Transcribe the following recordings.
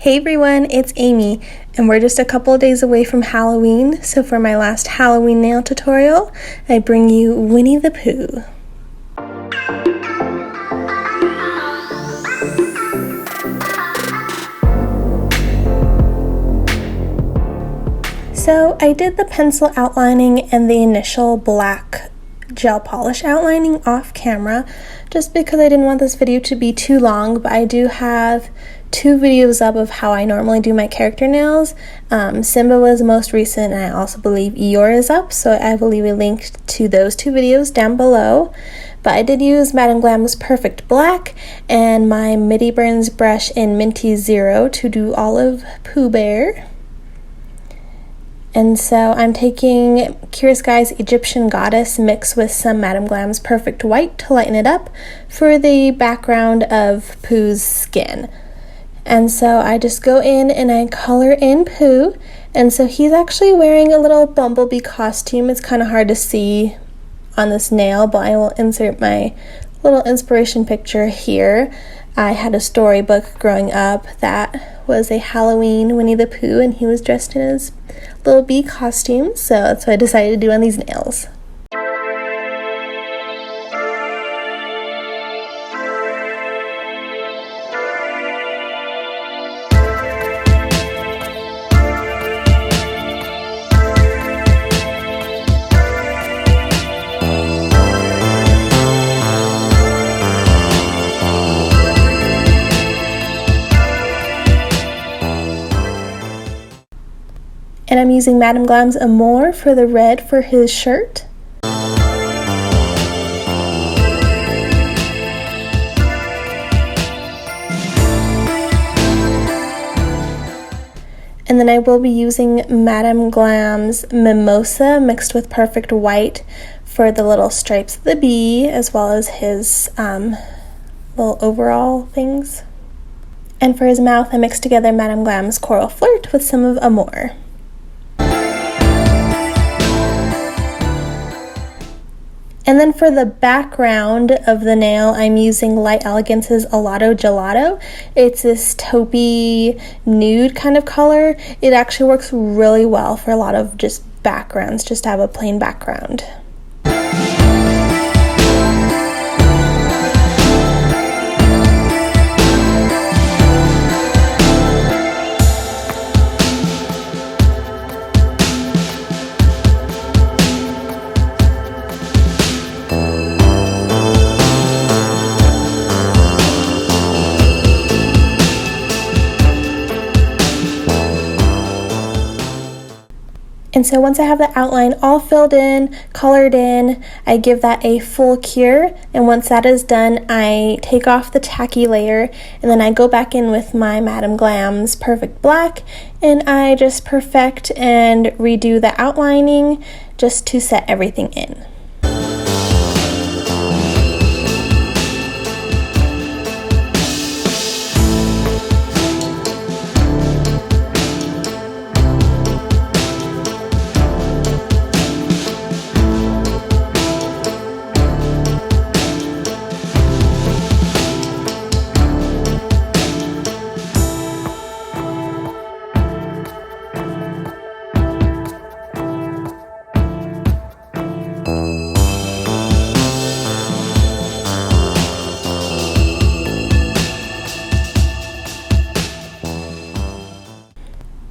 Hey everyone, it's Amy, and we're just a couple of days away from Halloween, so for my last Halloween nail tutorial, I bring you Winnie the Pooh. So I did the pencil outlining and the initial black gel polish outlining off camera just because I didn't want this video to be too long, but I do have 2 videos up of how I normally do my character nails. Simba was most recent, and I also believe Eeyore is up, so I will leave a link to those 2 videos down below. But I did use Madam Glam's Perfect Black and my Midi Burns brush in Minty Zero to do all of Pooh Bear. And so I'm taking Curious Guy's Egyptian Goddess mixed with some Madam Glam's Perfect White to lighten it up for the background of Pooh's skin. And so I just go in and I color in Pooh. And so he's actually wearing a little bumblebee costume. It's kind of hard to see on this nail, but I will insert my little inspiration picture here. I had a storybook growing up that was a Halloween Winnie the Pooh, and he was dressed in his little bee costume, so that's what I decided to do on these nails. And I'm using Madam Glam's Amour for the red for his shirt. And then I will be using Madam Glam's Mimosa mixed with Perfect White for the little stripes of the bee, as well as his little overall things. And for his mouth, I mixed together Madam Glam's Coral Flirt with some of Amour. And then for the background of the nail, I'm using Light Elegance's Alato Gelato. It's this taupey nude kind of color. It actually works really well for a lot of just backgrounds, just to have a plain background. And so once I have the outline all filled in, colored in, I give that a full cure. And once that is done, I take off the tacky layer, and then I go back in with my Madam Glam's Perfect Black, and I just perfect and redo the outlining just to set everything in.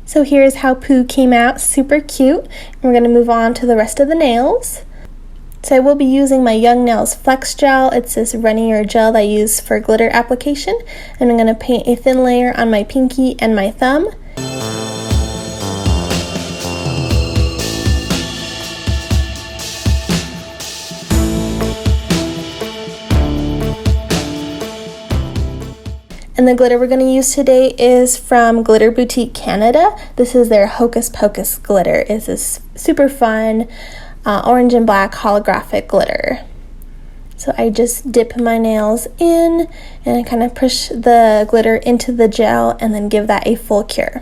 So here's how Pooh came out, super cute. We're going to move on to the rest of the nails. So I will be using my Young Nails Flex Gel. It's this runnier gel that I use for glitter application. And I'm going to paint a thin layer on my pinky and my thumb. And the glitter we're going to use today is from Glitter Boutique Canada. This is their Hocus Pocus glitter. It's this super fun orange and black holographic glitter. So I just dip my nails in and I kind of push the glitter into the gel and then give that a full cure.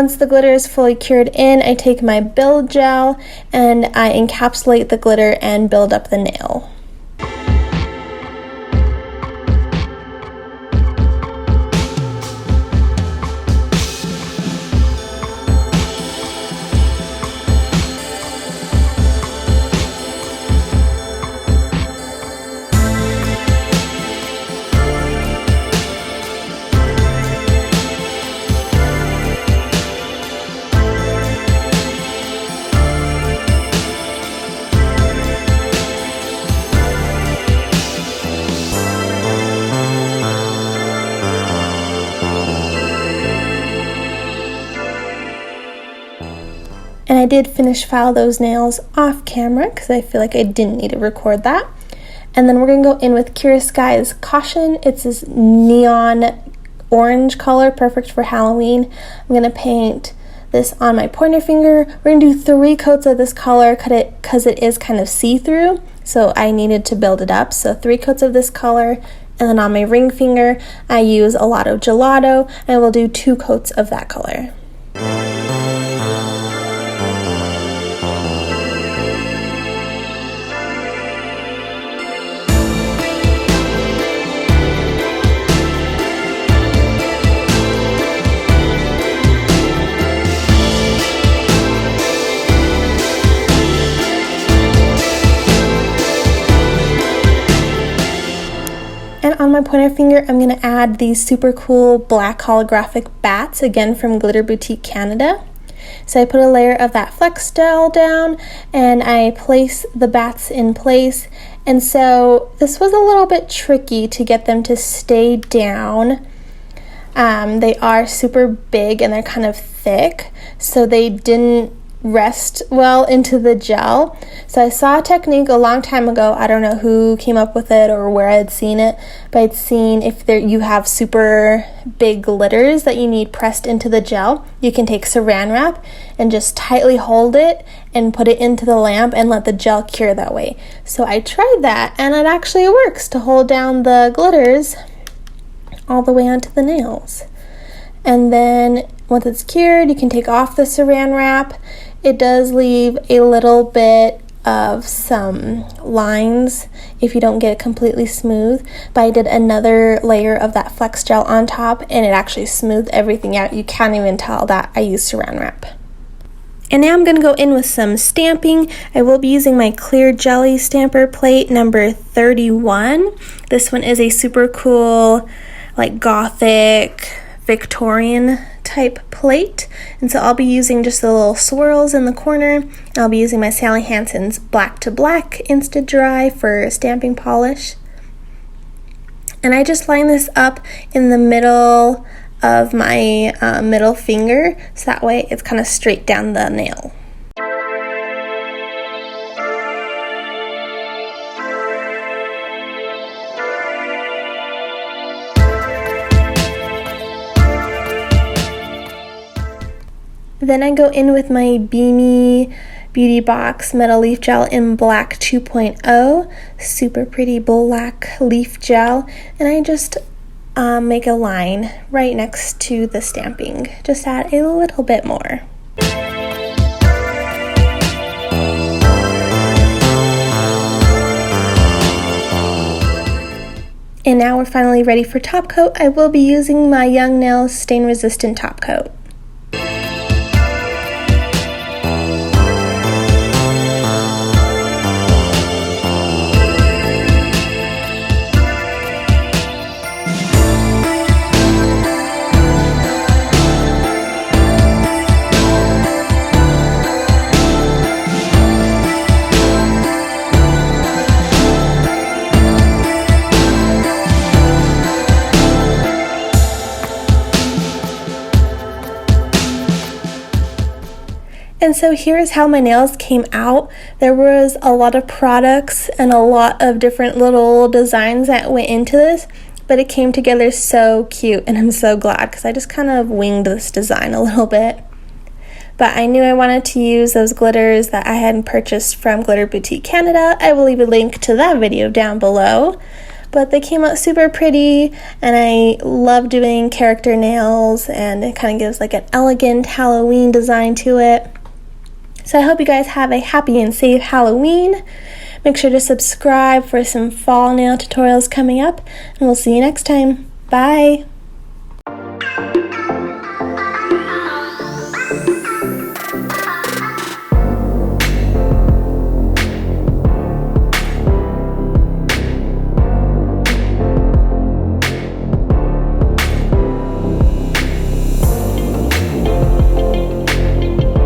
Once the glitter is fully cured in, I take my build gel and I encapsulate the glitter and build up the nail. And I did finish file those nails off camera because I feel like I didn't need to record that. And then we're going to go in with Curious Skies Caution. It's this neon orange color, perfect for Halloween. I'm going to paint this on my pointer finger. We're going to do 3 coats of this color because it is kind of see-through, so I needed to build it up. So 3 coats of this color, and then on my ring finger, I use a lot of gelato, and I will do 2 coats of that color. And on my pointer finger, I'm going to add these super cool black holographic bats, again from Glitter Boutique Canada. So I put a layer of that flex gel down and I place the bats in place. And so this was a little bit tricky to get them to stay down. They are super big and they're kind of thick, so they didn't rest well into the gel. So I saw a technique a long time ago. I don't know who came up with it or where I'd seen it, but I'd seen if you have super big glitters that you need pressed into the gel, you can take saran wrap and just tightly hold it and put it into the lamp and let the gel cure that way. So I tried that and it actually works to hold down the glitters all the way onto the nails. And then once it's cured, you can take off the saran wrap. It does leave a little bit of some lines if you don't get it completely smooth, but I did another layer of that flex gel on top and it actually smoothed everything out. You can't even tell that I used saran wrap. And now I'm going to go in with some stamping. I will be using my clear jelly stamper plate number 31. This one is a super cool, like gothic Victorian type plate, and so I'll be using just the little swirls in the corner. I'll be using my Sally Hansen's Black to Black Insta Dry for stamping polish, and I just line this up in the middle of my middle finger, so that way it's kind of straight down the nail. Then I go in with my Beamy Beauty Box Metal Leaf Gel in Black 2.0, super pretty black leaf gel, and I just make a line right next to the stamping. Just add a little bit more. And now we're finally ready for top coat. I will be using my Young Nails stain resistant top coat. And so here's how my nails came out. There was a lot of products and a lot of different little designs that went into this, but it came together so cute, and I'm so glad because I just kind of winged this design a little bit. But I knew I wanted to use those glitters that I had purchased from Glitter Boutique Canada. I will leave a link to that video down below. but they came out super pretty, and I love doing character nails, and it kind of gives like an elegant Halloween design to it. So I hope you guys have a happy and safe Halloween. Make sure to subscribe for some fall nail tutorials coming up, and we'll see you next time. Bye!